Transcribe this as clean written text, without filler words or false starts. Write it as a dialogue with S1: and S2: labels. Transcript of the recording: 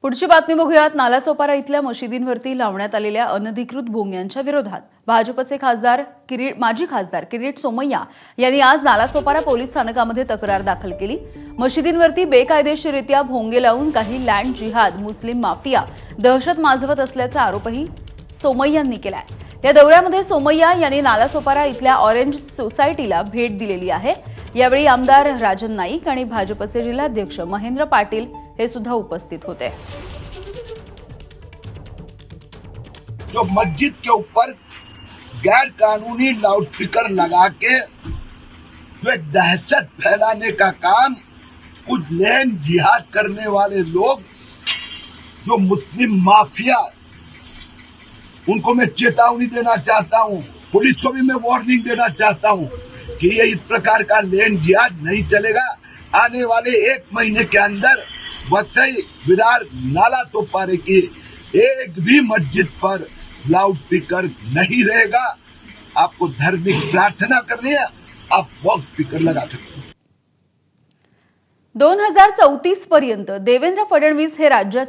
S1: पुढची बातमी बघूयात। नालासोपारा इथल्या मशिदींवरती लावण्यात आलेल्या अनधिकृत भोंग्यांच्या विरोधात भाजपचे माजी खासदार किरीट सोमय्या यांनी आज नालासोपारा पोलीस स्थानकामध्ये तक्रार दाखल केली। मशिदींवरती बेकायदेशीररित्या भोंगे लावून काही लँड जिहाद मुस्लिम माफिया दहशत माजवत असल्याचा आरोपही सोमय्यांनी केलाय। या दौऱ्यामध्ये सोमय्या यांनी नालासोपारा इथल्या ऑरेंज सोसायटीला भेट दिलेली आहे। यावेळी आमदार राजन नाईक आणि भाजपचे जिल्हाध्यक्ष महेंद्र पाटील हे सुद्धा उपस्थित होते।
S2: जो मस्जिद के ऊपर गैर कानूनी लाउडस्पीकर लगा के जो एक दहशत फैलाने का काम कुछ लैंड जिहाद करने वाले लोग, जो मुस्लिम माफिया, उनको मैं चेतावनी देना चाहता हूं, पुलिस को भी मैं वार्निंग देना चाहता हूं कि ये इस प्रकार का लैंड जिहाद नहीं चलेगा। आने वाले 1 महीने के अंदर वसई, विरार, नालासोपारा की एक भी मस्जिद पर लाउडस्पीकर नहीं रहेगा। आपको धार्मिक प्रार्थना करनी है, आप लाउडस्पीकर लगा सकते हैं।
S1: 2034 पर्यंत देवेंद्र फडणवीस हे राज्याचे